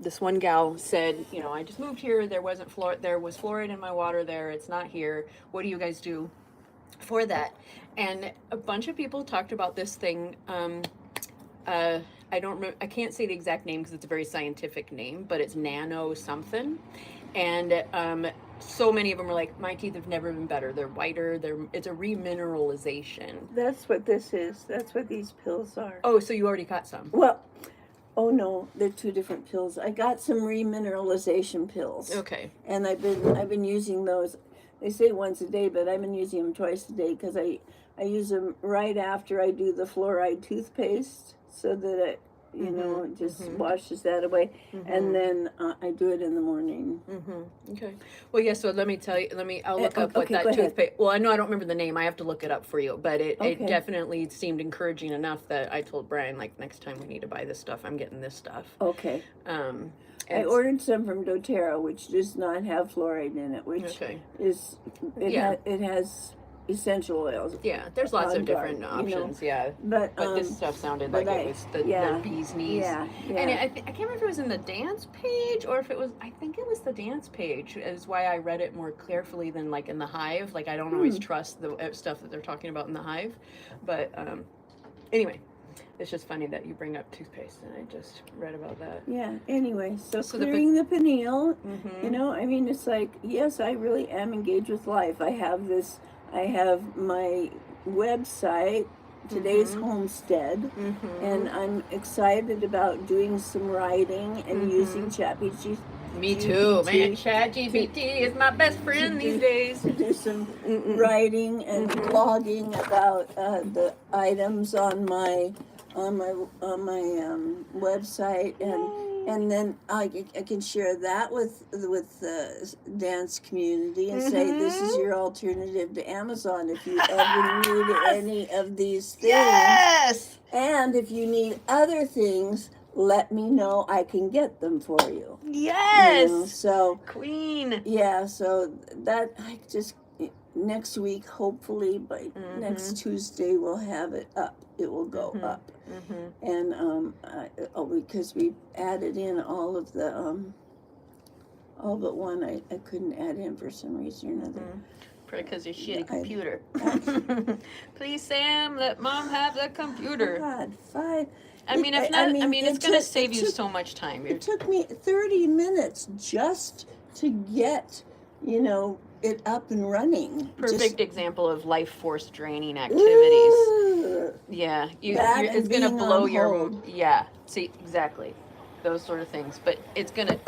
This one gal said, I just moved here. There was fluoride in my water there. It's not here. What do you guys do for that? And a bunch of people talked about this thing. I don't remember. I can't say the exact name because it's a very scientific name, but it's nano something. And so many of them were like, my teeth have never been better. They're whiter. It's a remineralization. That's what this is. That's what these pills are. Oh, so you already got some? Well, oh no, they're two different pills. I got some remineralization pills. Okay. And I've been using those. They say once a day, but I've been using them twice a day because I use them right after I do the fluoride toothpaste, so that it it just washes that away, and then I do it in the morning. Okay. Well, yeah. So let me tell you. I'll look up what that toothpaste. Well, I know I don't remember the name. I have to look it up for you. But it definitely seemed encouraging enough that I told Brian, like, next time we need to buy this stuff, I'm getting this stuff. Okay. I ordered some from doTERRA, which does not have fluoride in it, which is it has essential oils. Yeah, there's lots of different options. But this stuff sounded like it was the bee's knees. Yeah. And I can't remember if it was in the dance page or if it was. I think it was the dance page. Is why I read it more carefully than like in the Hive. Like I don't always trust the stuff that they're talking about in the Hive. But anyway. It's just funny that you bring up toothpaste, and I just read about that. Yeah, anyway, so clearing the pineal, it's like, yes, I really am engaged with life. I have my website, Today's Homestead, and I'm excited about doing some writing and using ChatGPT. Me too, man. ChatGPT is my best friend these days. To do some writing and blogging about the items on my website, and then I can share that with the dance community and say, this is your alternative to Amazon if you ever need any of these things. Yes. And if you need other things, let me know. I can get them for you. Yes. So Queen. Yeah. So that I just next week, hopefully by next Tuesday, we'll have it up. It will go up. And because we added in all of the all but one I couldn't add in for some reason or another. Because your shitty computer. Please, Sam, let Mom have the computer. God, 5. It's going to save you so much time. It took me 30 minutes just to get, it up and running. Perfect example of life force draining activities. Yeah, it's going to blow your. Yeah, see, exactly, those sort of things. But it's gonna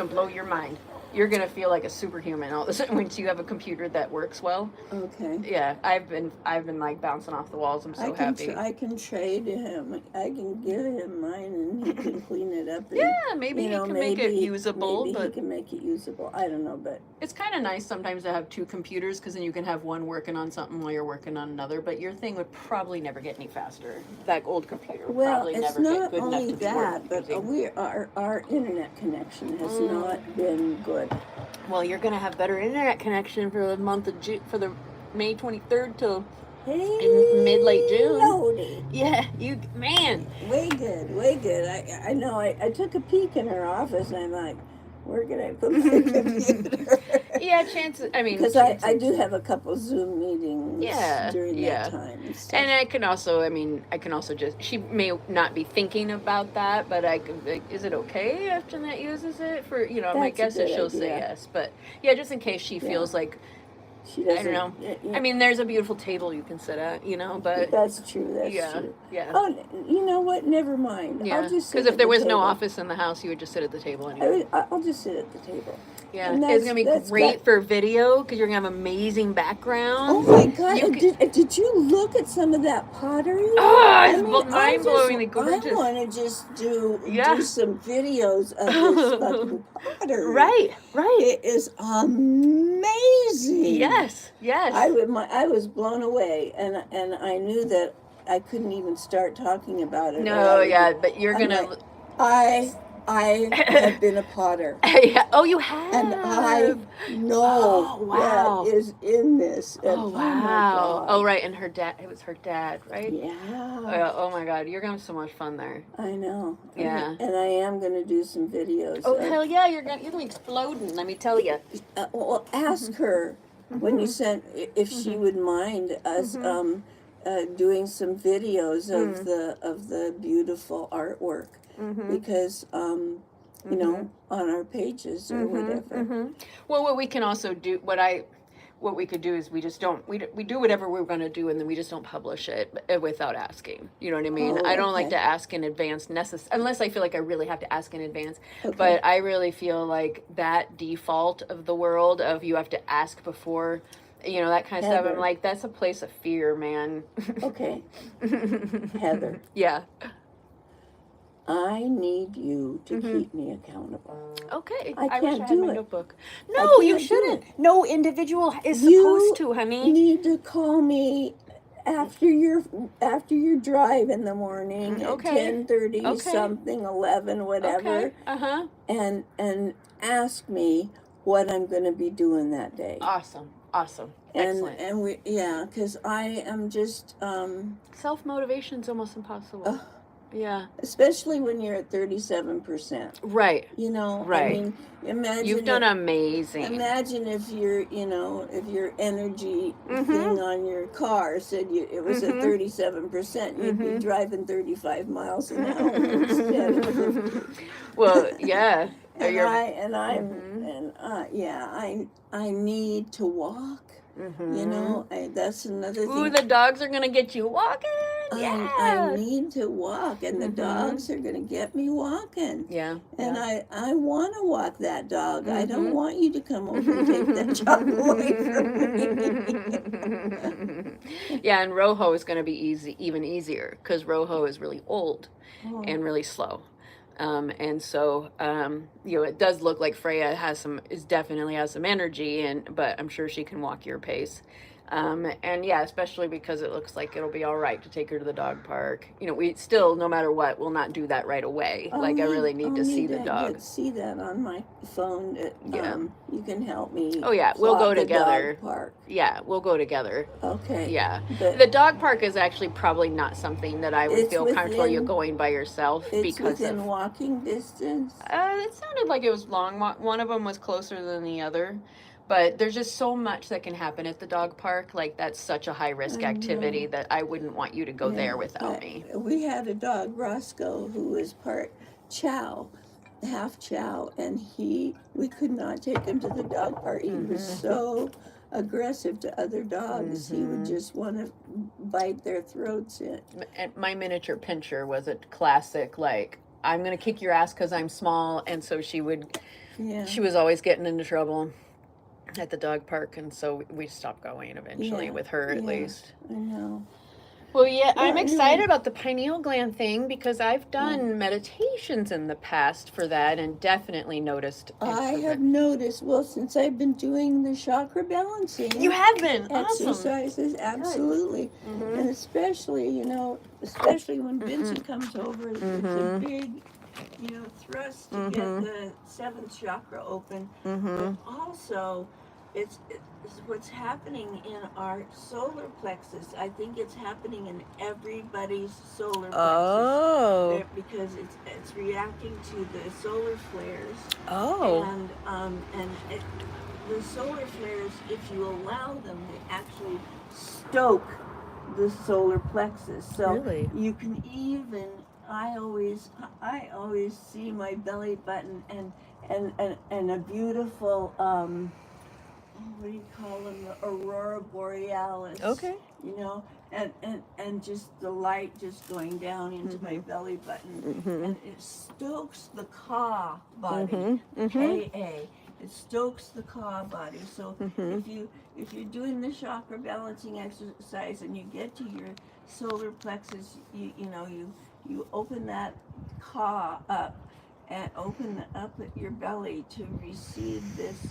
blow your mind. You're gonna feel like a superhuman all of a sudden once you have a computer that works well. Okay. Yeah, I've been like bouncing off the walls. I'm so happy. I can trade him. I can give him mine, and he can clean it up. And, maybe he can make it usable. Maybe he can make it usable. I don't know, but it's kind of nice sometimes to have two computers because then you can have one working on something while you're working on another. But your thing would probably never get any faster. That old computer would probably never get good enough to work. Well, it's not only that, but our internet connection has not been good. Well, you're gonna have better internet connection for the month of for the May 23rd till mid-late June. Lordy. Yeah, you man. Way good. I know. I took a peek in her office, and I'm like, where can I put my computer? Yeah, chances. Because I do have a couple Zoom meetings during that time. And I can also just. She may not be thinking about that, but is it okay if Jeanette uses it for? My guess is she'll say yes. But yeah, just in case she feels like. She doesn't, I don't know. There's a beautiful table you can sit at, but... That's true, true. Yeah. Oh, you know what? Never mind. Yeah. I'll just sit because if there was table. no office in the house, you would just sit at the table anyway. I'll just sit at the table. Yeah, it's going to be great for video because you're going to have amazing background. Oh my God, did you look at some of that pottery? Oh, it's mind-blowingly gorgeous. I want to just do some videos of this fucking pottery. Right. It is amazing. Yes. I was blown away, and I knew that I couldn't even start talking about it. No, but you're going to... I have been a potter, Yeah. Oh, you have. and I know Oh, wow. what is in this. And Oh, oh my wow. God. Oh, right. And her dad, it was her dad, right? Yeah. Oh my God. You're going to have so much fun there. I know. Yeah. And I am going to do some videos. Oh, hell yeah. You're going to be exploding, let me tell you. Well, ask her when you send, if she would mind us doing some videos of the beautiful artwork, because you know, on our pages or whatever. Well, what we can also do, what we could do is we just don't, we do whatever we're going to do, and then we just don't publish it without asking. You know what I mean? Oh, I don't like okay. to ask in advance, unless I feel like I really have to ask in advance. Okay. But I really feel like that default of the world of you have to ask before, you know, that kind of stuff. Heather. I'm like, that's a place of fear, man. Okay. Heather, Yeah. I need you to keep me accountable. Okay. I wish can't I had do my it. notebook. I No, you can't do shouldn't. it. No individual is You supposed to, honey. need to call me after your drive in the morning at Okay. 10:30 Okay. something, 11, whatever, Okay. and ask me what I'm going to be doing that day. Awesome. And Excellent. and we because I am just Self-motivation's almost impossible. Yeah. especially when you're at 37%. Right. You know, I Right. mean, imagine You've done if- amazing. Imagine if if your energy thing on your car said it was at 37%, you'd be driving 35 miles an hour instead of. Well, yeah. I need to walk. You know, that's another thing. Ooh, the dogs are gonna get you walking. Yeah. I need to walk, and the dogs are going to get me walking. Yeah. And I want to walk that dog. I don't want you to come over and take that dog away from me. Yeah, and Rojo is going to be even easier because Rojo is really old and really slow. And so, you know, it does look like Freya definitely has some energy, but I'm sure she can walk your pace. And yeah, especially because it looks like it'll be all right to take her to the dog park. You know, we still, no matter what, will not do that right away. I really need to see the dog. See that on my phone. Yeah. You can help me. Oh yeah, we'll go plot the together. dog park. Yeah, we'll go together. Okay. Yeah. But The dog park is actually probably not something that I would It's feel comfortable you within- going by yourself it's because within of. walking distance. It sounded like it was long. One of them was closer than the other. But there's just so much that can happen at the dog park. Like, that's such a high-risk activity that I wouldn't want you to go there without me. We had a dog, Roscoe, who was part chow, half chow, and we could not take him to the dog park. He was so aggressive to other dogs. He would just want to bite their throats in. And my miniature pinscher was a classic, like, I'm going to kick your ass because I'm small. And so she was always getting into trouble at the dog park, and so we stopped going eventually with her at least. I know. Well, yeah, I'm anyway. excited about the pineal gland thing because I've done meditations in the past for that and definitely noticed I improvement. have noticed, well, since I've been doing the chakra balancing You have been awesome. exercises, absolutely. And especially when Vincent comes over, it's a big, thrust to get the seventh chakra open. But also, it's what's happening in our solar plexus. I think it's happening in everybody's solar plexus. Oh. Because it's reacting to the solar flares. Oh. And the solar flares, if you allow them, they actually stoke the solar plexus. So Really? you can even. I always see my belly button and a beautiful what do you call them? The aurora borealis. Okay. And just the light just going down into my belly button, and it stokes the Ka body, Ka. It stokes the Ka body. So if you're doing the chakra balancing exercise and you get to your solar plexus, you open that Ka up and open up your belly to receive this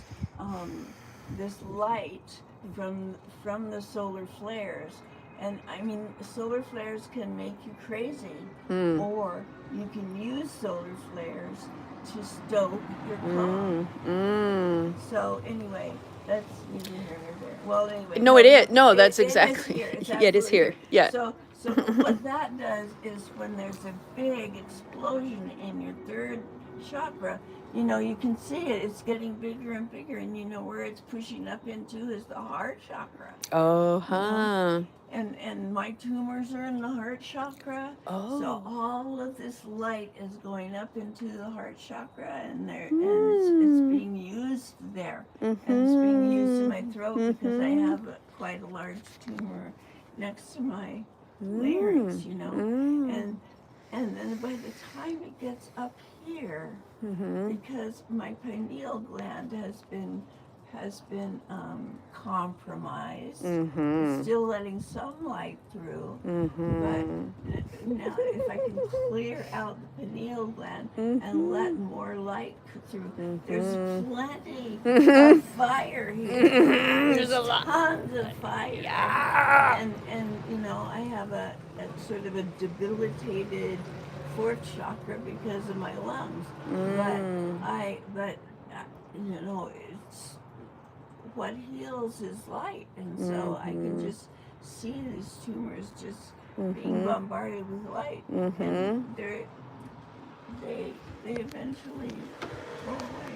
light from the solar flares. And I mean, solar flares can make you crazy, or you can use solar flares to stoke your calm. So anyway, that's neither here nor there. Well, anyway. No, it is. No, that's It exactly. is here. It's Yeah, it is absolutely here. Yeah. So what that does is when there's a big explosion in your third chakra, you know, you can see it. It's getting bigger and bigger, and you know where it's pushing up into is the heart chakra. Oh, You know? huh. And my tumors are in the heart chakra. Oh. So all of this light is going up into the heart chakra, and it's being used there, and it's being used in my throat because I have quite a large tumor next to my larynx, you know, and then by the time it gets up here, because my pineal gland has been compromised. It's still letting some light through, but now if I can clear out the pineal gland and let more light through, there's plenty of fire here. There's a lot. Tons of fire. Yeah. And you know, I have a sort of a debilitated fourth chakra because of my lungs. But you know, it's what heals is light, and so I can just see these tumors just being bombarded with light, and they eventually go away.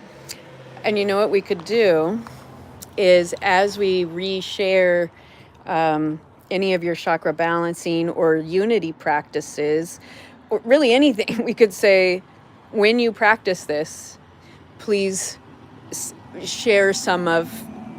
And you know what we could do is, as we reshare any of your chakra balancing or unity practices, or really anything, we could say, when you practice this, please share some of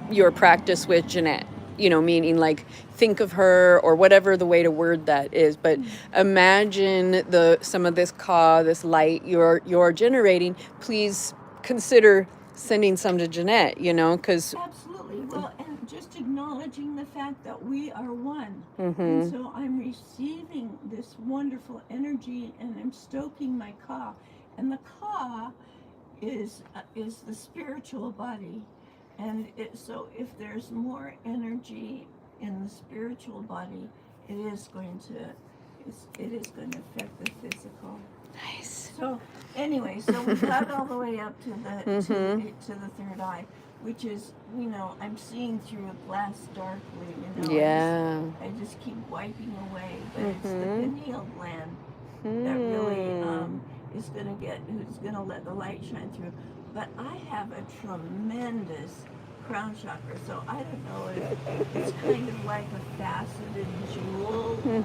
your practice with Jeanette, you know, meaning like think of her or whatever the way to word that is, but imagine some of this this light you're generating. Please consider sending some to Jeanette, you know, because absolutely. Well, and just acknowledging the fact that we are one, and so I'm receiving this wonderful energy, and I'm stoking my ka, and the ka is the spiritual body. And so if there's more energy in the spiritual body, it is going to affect the physical. Nice. So anyway, so we got all the way up to the to the third eye, which is, you know, I'm seeing through a glass darkly, you know. Yeah. I just keep wiping away, but it's the pineal gland that really is who's gonna let the light shine through. But I have a tremendous crown chakra, so I don't know if it's kind of like a faceted jewel, the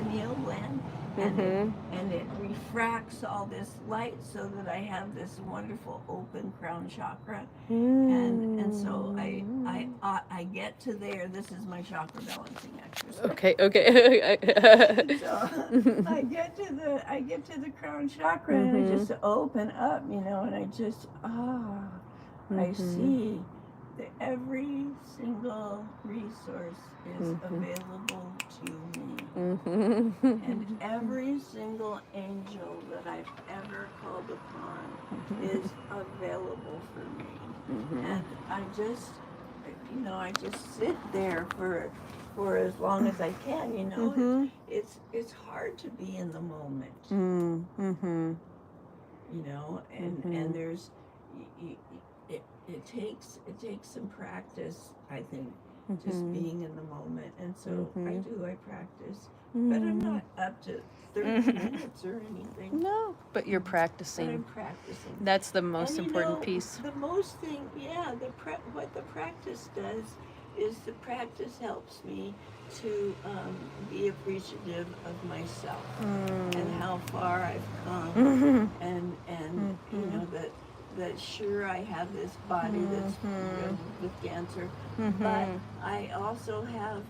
pineal gland, and it refracts all this light so that I have this wonderful open crown chakra, and so I get to there. This is my chakra balancing exercise. Okay. So I get to the crown chakra, and I just open up, you know, and I just I see that every single resource is available to me, and every single angel that I've ever called upon is available for me, and I just, you know, I just sit there for as long as I can, you know. It's hard to be in the moment, you know, and there's it takes some practice, I think, just being in the moment, and so I practice, but I'm not up to 30 minutes or anything. No, but you're practicing. But I'm practicing. That's the most And, important you know, piece. The most thing, yeah, what the practice does is the practice helps me to be appreciative of myself and how far I've come, and you know that sure, I have this body that's riddled with cancer, but I also have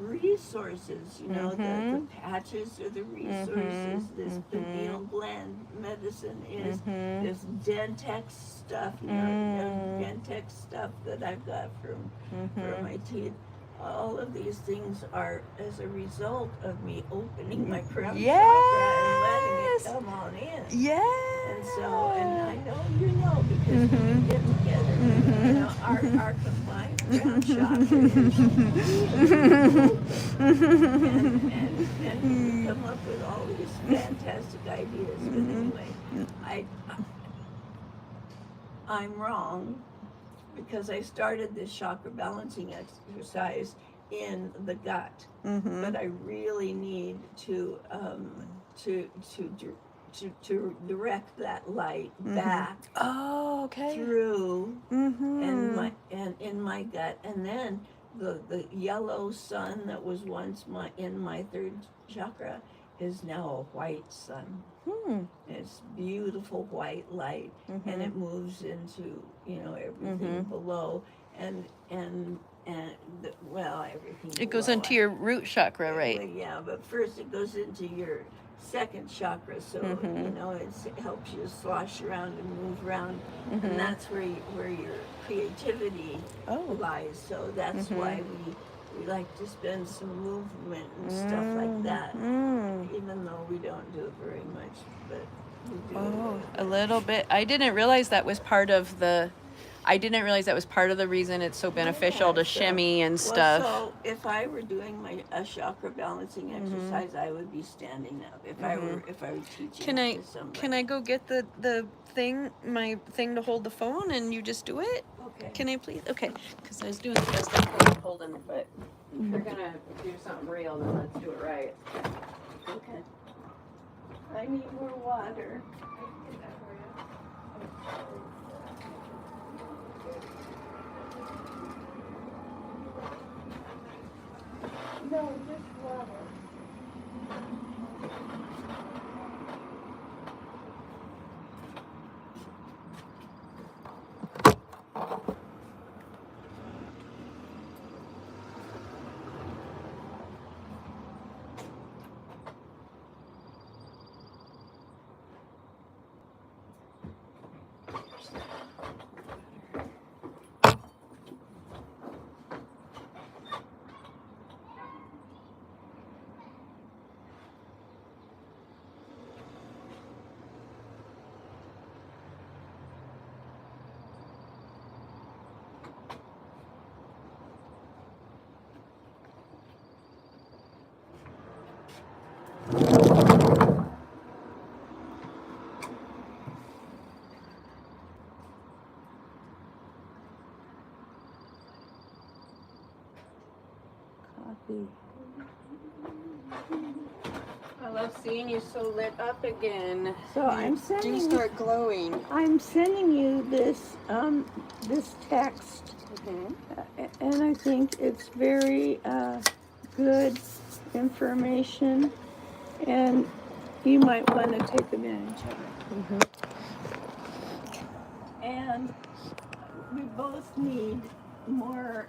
resources, you know, the patches are the resources, this pineal gland medicine is this Dentex stuff, you know, Dentex stuff that I've got from my teeth. All of these things are as a result of me opening my crown chakra and letting it come on in. Yeah. And so, and I know you know, because when we get together, you know, our combined crown chakra is and we come up with all these fantastic ideas. But anyway, I'm wrong, because I started this chakra balancing exercise in the gut, but I really need to direct that light back Oh, okay. through and in my gut, and then the yellow sun that was once in my third chakra is now a white sun. It's beautiful white light, and it moves into everything below, and everything. It goes below. into your root chakra, right? Well, yeah, but first it goes into your second chakra, so it helps you slosh around and move around, and that's where your creativity lies. So that's why we like to spend some movement and stuff like that, even though we don't do it very much, but we do a little bit. I didn't realize that was part of the reason it's so beneficial to shimmy and stuff. So if I were doing a chakra balancing exercise, I would be standing up. If I were teaching to somebody. Can I go get my thing to hold the phone, and you just do it? Okay. Can I please? Okay, because I was doing the best I could holding it, but if you're gonna do something real, then let's do it right. Okay. I need more water. No, just water. I love seeing you so lit up again. So I'm sending You start glowing. I'm sending you this this text, and I think it's very good information, and you might want to take advantage of it. And we both need more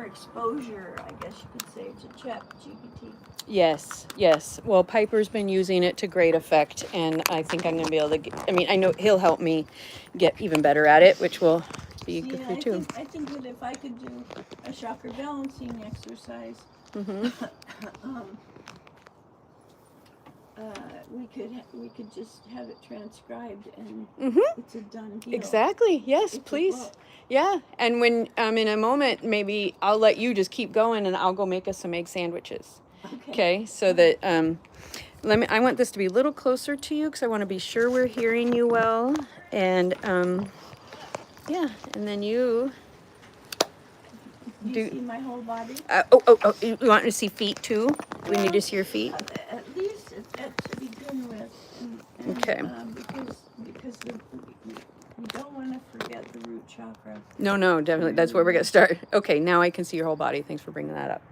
exposure, I guess you could say, to ChatGPT. Yes. Well, Piper's been using it to great effect, and I think I'm going to be able to I know he'll help me get even better at it, which will be good for you too. I think that if I could do a chakra balancing exercise, we could just have it transcribed, and it's a done deal. Exactly. Yes, please. Yeah, and when in a moment, maybe I'll let you just keep going, and I'll go make us some egg sandwiches. Okay, so that I want this to be a little closer to you because I want to be sure we're hearing you well, and and then you. Do you see my whole body? You want to see feet too? We need to see your feet. At least to begin with. And, okay. Because you don't want to forget the root chakra. No, definitely. That's where we're going to start. Okay, now I can see your whole body. Thanks for bringing that up.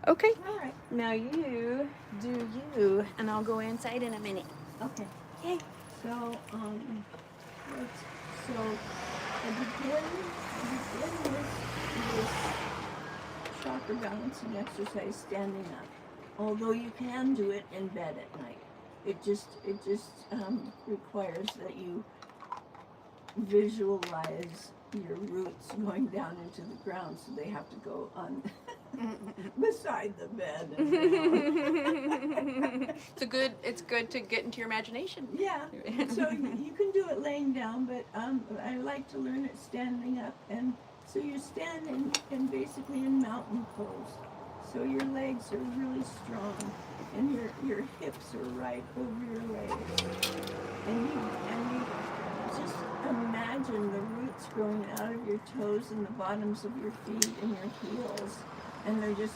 Okay. All right. Now you do you, and I'll go inside in a minute. Okay. Yay. So, I begin with this chakra balancing exercise standing up. Although you can do it in bed at night. It just requires that you visualize your roots going down into the ground, so they have to go on beside the bed. It's good to get into your imagination. Yeah. So you can do it laying down, but I like to learn it standing up, and so you're standing and basically in mountain pose. So your legs are really strong, and your hips are right over your legs, and growing out of your toes and the bottoms of your feet and your heels, and they're just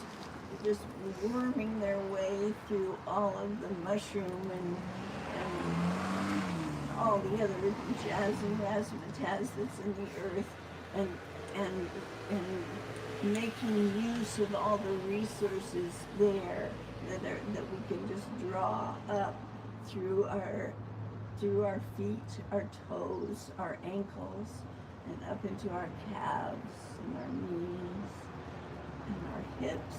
worming their way through all of the mushroom and all the other jazz and razzmatazz that's in the earth, and making use of all the resources there that we can just draw up through our feet, our toes, our ankles, and up into our calves and our knees and our hips.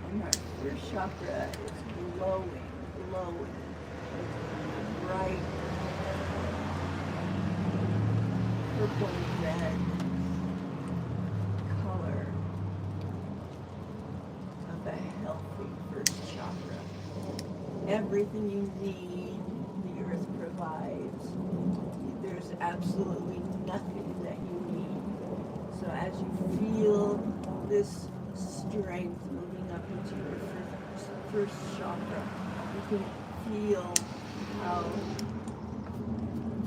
And our first chakra is glowing, bright purple and red color of a healthy first chakra. Everything you need, the earth provides. There's absolutely nothing that you need. So as you feel this strength moving up into your first chakra, you can feel how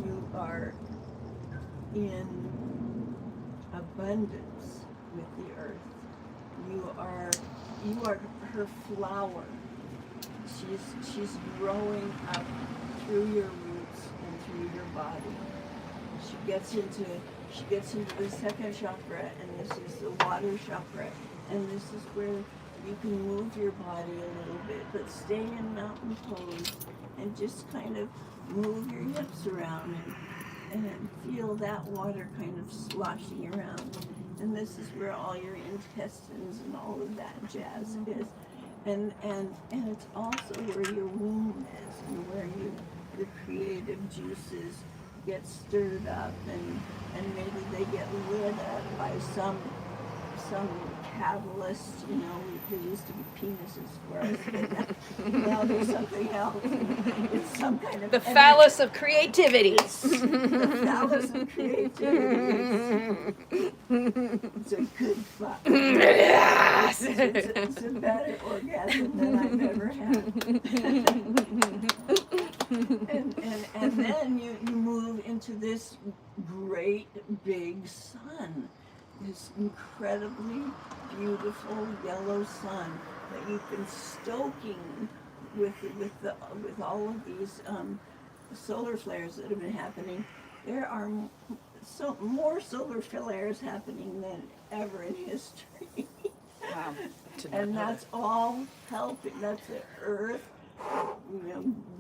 you are in abundance with the earth. You are her flower. She's growing up through your roots and through your body. She gets into the second chakra, and this is the water chakra, and this is where you can move your body a little bit, but stay in mountain pose and just kind of move your hips around and feel that water kind of sloshing around. And this is where all your intestines and all of that jazz is. And it's also where your womb is, and where the creative juices get stirred up, and maybe they get lit up by some catalyst. There used to be penises for us, but now there's something else. It's some kind of the phallus of creativity. The phallus of creativity. It's a good fuck. Yes. It's a better orgasm than I've ever had. and then you move into this great big sun, this incredibly beautiful yellow sun that you've been stoking with all of these solar flares that have been happening. There are more solar flares happening than ever in history. Wow. And that's all helping. That's the earth,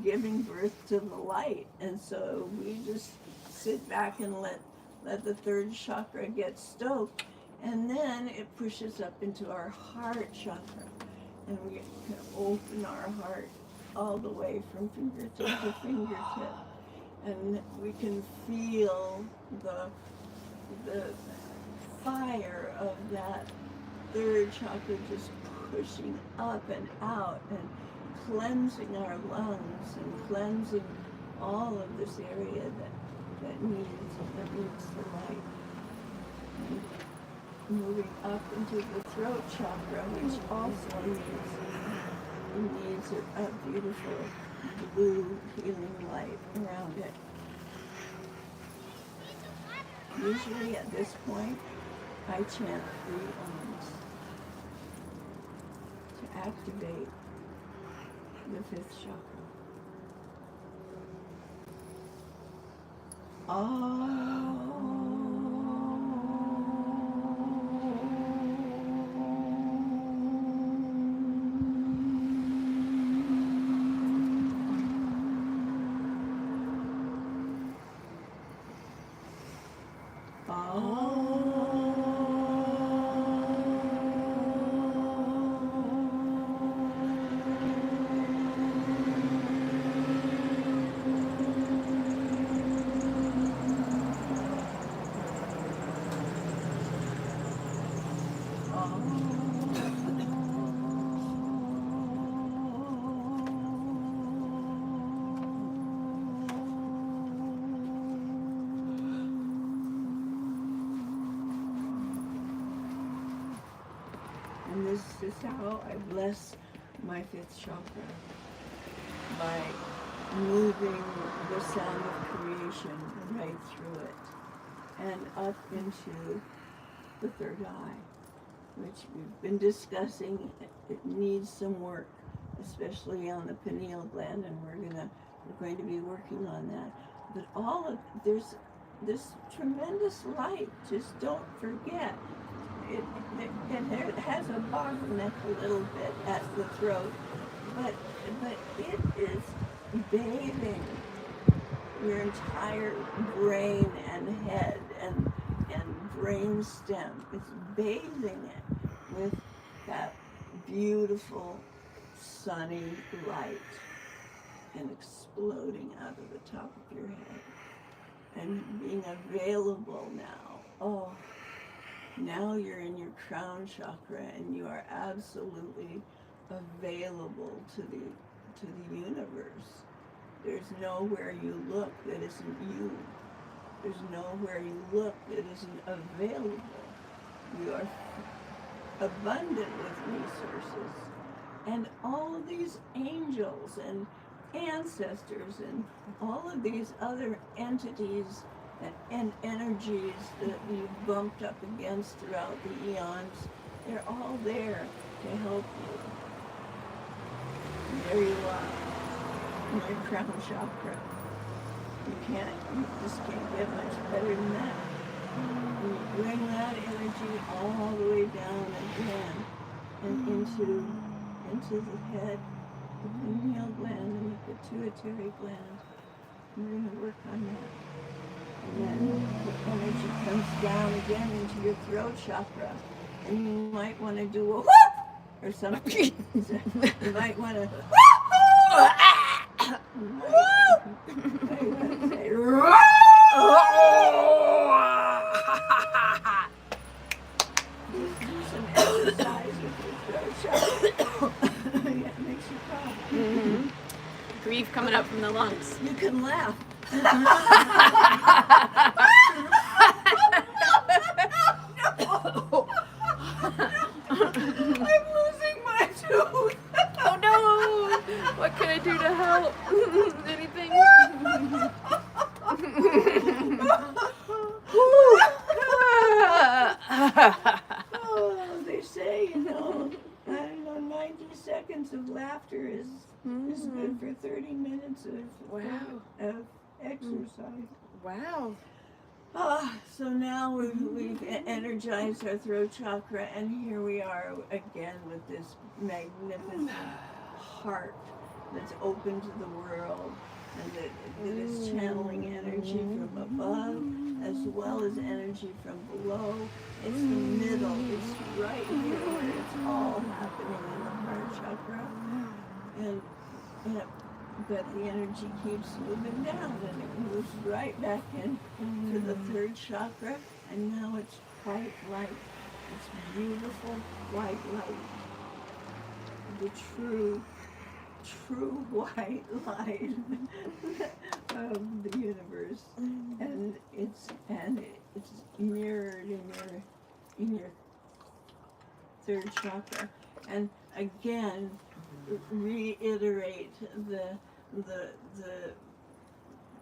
giving birth to the light. And so we just sit back and let the third chakra get stoked. And then it pushes up into our heart chakra. And we can open our heart all the way from fingertip to fingertip. And we can feel the fire of that third chakra just pushing up and out and cleansing our lungs and cleansing all of this area that needs the light. And moving up into the throat chakra, which also needs a beautiful blue healing light around it. Usually at this point, I chant 3 Ohms to activate the 5th chakra. And this is how I bless my 5th chakra, by moving the sound of creation right through it. and up into the third eye, which we've been discussing. It needs some work, especially on the pineal gland, and we're going to be working on that. But there's this tremendous light. Just don't forget. It has a bottleneck a little bit at the throat, but it is bathing your entire brain and head and brain stem. It's bathing it with that beautiful sunny light and exploding out of the top of your head and being available now. Oh, now you're in your crown chakra and you are absolutely available to the universe. There's nowhere you look that isn't you. There's nowhere you look that isn't available. You are abundant with resources. And all of these angels and ancestors and all of these other entities and energies that you've bumped up against throughout the eons, they're all there to help you. There you are, in your crown chakra. You just can't get much better than that. And you bring that energy all the way down again and into the head, the pineal gland, and the pituitary gland. We're going to work on that. And then the energy comes down again into your throat chakra. And you might want to do a whoop or something. You might want to do some exercise with your throat chakra. Yeah, it makes you calm. Mm-hmm. Grief coming up from the lungs. You can laugh. I'm losing my tooth. Oh no! What can I do to help? Anything? They say, I don't know, 90 seconds of laughter is good for 30 minutes of exercise. Wow. So now we've energized our throat chakra, and here we are again with this magnificent heart that's open to the world, and that is channeling energy from above as well as energy from below. It's the middle. It's right here where it's all happening in the heart chakra. But the energy keeps moving down, and it moves right back in to the third chakra, and now it's white light. It's beautiful white light. The true white light of the universe, and it's mirrored in your third chakra. And again, reiterate the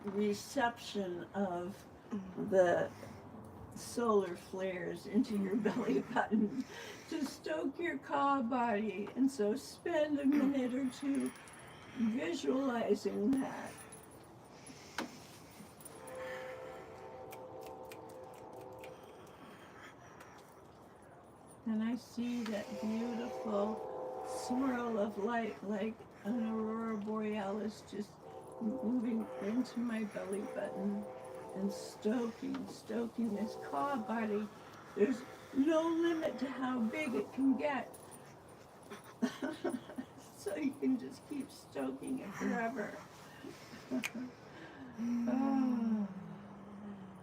reception of the solar flares into your belly button to stoke your ka body. And so spend a minute or two visualizing that. And I see that beautiful swirl of light like an aurora borealis just moving into my belly button and stoking this ka body. There's no limit to how big it can get. So you can just keep stoking it forever.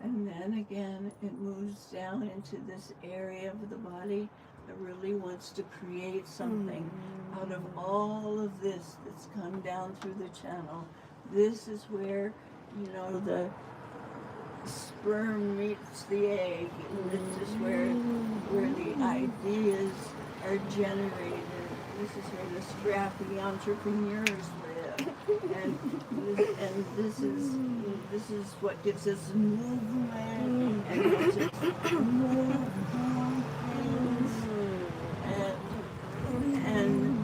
And then again, it moves down into this area of the body that really wants to create something out of all of this that's come down through the channel. This is where, the sperm meets the egg. This is where the ideas are generated. This is where the scrappy entrepreneurs live. And this is this is what gives us movement and helps us move things. And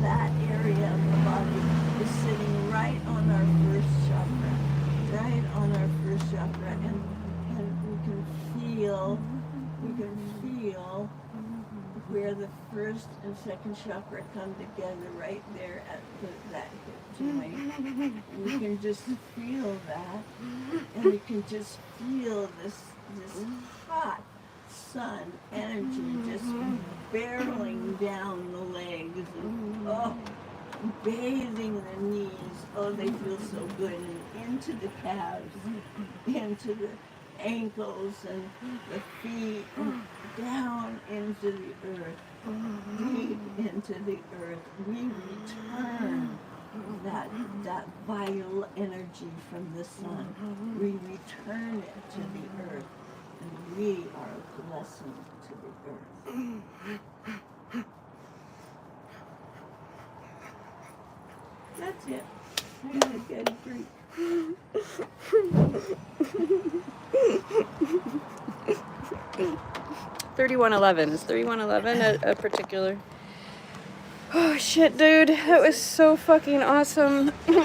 that area of the body is sitting right on our first chakra, and we can feel where the first and second chakra come together right there at that hip joint. And we can just feel that, and we can just feel this hot sun energy just barreling down the legs and bathing the knees. Oh, they feel so good. And into the calves, into the ankles and the feet, and down into the earth, deep into the earth. We return that vital energy from the sun. We return it to the earth, and we are a blessing to the earth. That's it. I gotta get a break. 3111. Is 3111 a particular? Oh shit, dude, that was so fucking awesome. Thank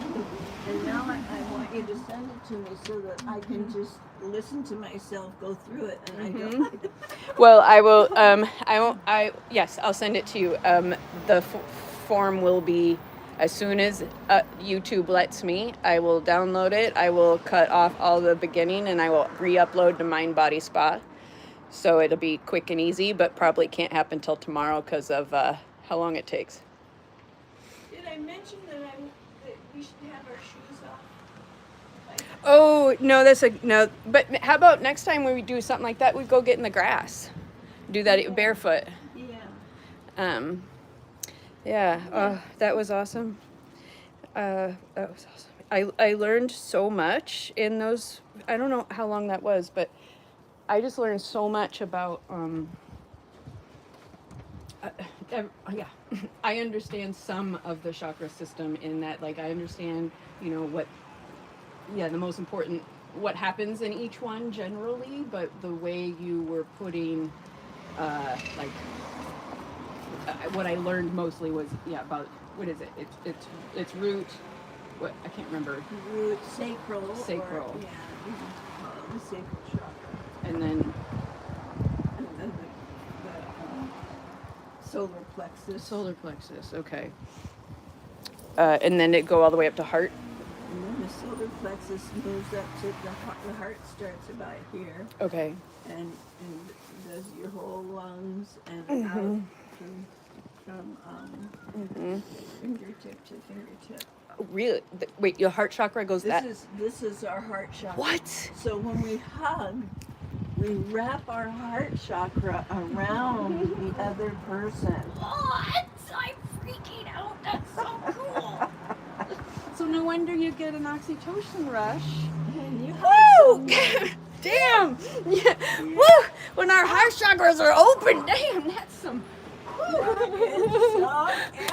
you. And now I want you to send it to me so that I can just listen to myself go through it, and I don't. Well, I will. Yes, I'll send it to you. The form will be as soon as YouTube lets me. I will download it. I will cut off all the beginning, and I will re-upload to Mind Body Spa. So it'll be quick and easy, but probably can't happen till tomorrow because of how long it takes. Did I mention that we should have our shoes off? Oh no, no. But how about next time when we do something like that, we go get in the grass, do that barefoot. Yeah. Yeah. Oh, that was awesome. That was awesome. I learned so much in those. I don't know how long that was, but I just learned so much about. Yeah, I understand some of the chakra system in that, like, I understand, what. Yeah, the most important, what happens in each one generally, but the way you were putting, what I learned mostly was, about, what is it? It's root, what, I can't remember. Root, sacral. Or, the sacral chakra. And then the solar plexus. Solar plexus, okay. And then it go all the way up to heart. And then the solar plexus moves up to the heart starts about here. Okay. And does your whole lungs and out from fingertip to fingertip. Really? Wait, your heart chakra goes This is our heart chakra. What? So when we hug, we wrap our heart chakra around the other person. What? I'm freaking out. That's so cool. So no wonder you get an oxytocin rush. Woo! Damn! Yeah. Woo! When our heart chakras are open, damn, that's some.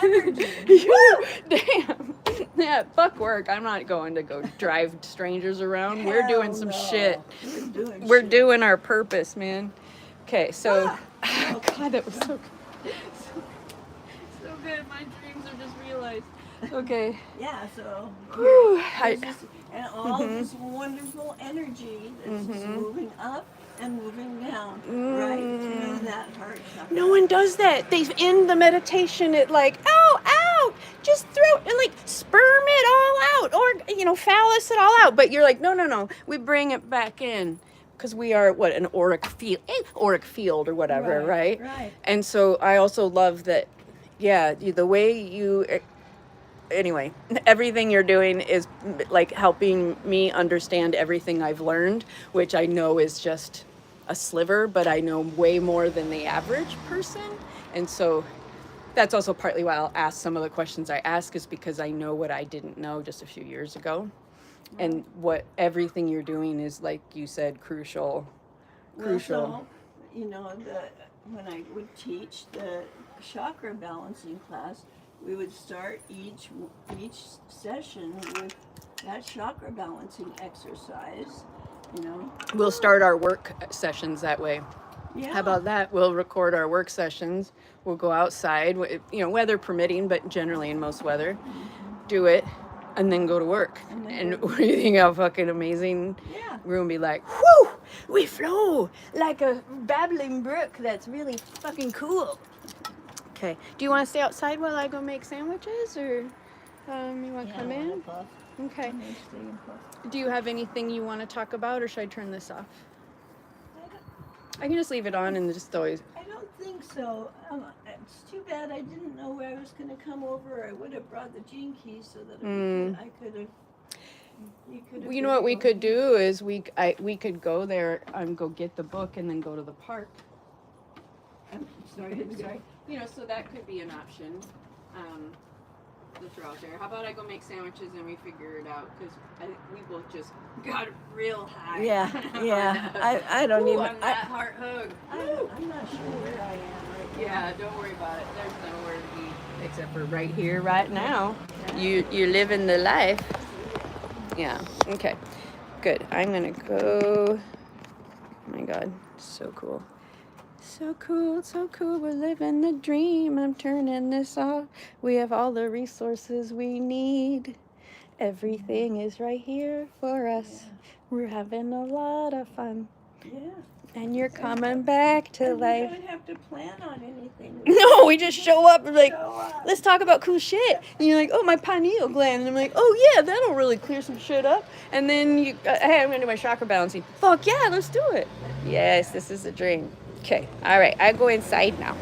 Energy. Woo! Damn. Yeah, fuck work. I'm not going to go drive strangers around. We're doing some shit. We're doing our purpose, man. Okay, so. God, that was so good. So good. My dreams are just realized. Okay. Yeah, so. And all this wonderful energy that's just moving up and moving down right through that heart chakra. No one does that. They end the meditation at like, oh, out, just throw and like sperm it all out, or phallus it all out. But you're like, no, we bring it back in because we are an auric field or whatever, right? Right. And so I also love that. Yeah, the way you. Anyway, everything you're doing is like helping me understand everything I've learned, which I know is just a sliver, but I know way more than the average person. And so that's also partly why I'll ask some of the questions I ask, is because I know what I didn't know just a few years ago. And what everything you're doing is, like you said, crucial. Well, so, when I would teach the chakra balancing class, we would start each session with that chakra balancing exercise. You know, We'll start our work sessions that way. yeah. How about that? We'll record our work sessions. We'll go outside, weather permitting, but generally in most weather, do it, and then go to work. And what do you think how fucking amazing? Yeah. We're gonna be like, whoo, we flow like a babbling brook. That's really fucking cool. Okay. Do you want to stay outside while I go make sandwiches, or you want to come in? Okay. Do you have anything you want to talk about, or should I turn this off? I can just leave it on and just always. I don't think so. It's too bad I didn't know where I was going to come over. I would have brought the gene keys so that I could have. Well, you know what we could do is we could go there and go get the book and then go to the park. I'm sorry. So that could be an option to throw out there. How about I go make sandwiches and we figure it out, because we both just got real high. Yeah. I don't even. On that heart hug. I'm not sure where I am right now. Yeah, don't worry about it. There's nowhere to be except for right here, right now. You're living the life. Yeah. Okay. Good. I'm gonna go. Oh my God, so cool. So cool, so cool. We're living the dream. I'm turning this off. We have all the resources we need. Everything is right here for us. Yeah. We're having a lot of fun. Yeah. And you're coming back to And life. we don't have to plan on anything. No, we just show up and like, Show up. let's talk about cool shit. And you're like, oh, my pineal gland. And I'm like, oh yeah, that'll really clear some shit up. And then hey, I'm gonna do my chakra balancing. Fuck yeah, let's do it. Yes, this is a dream. Okay, all right, I go inside now.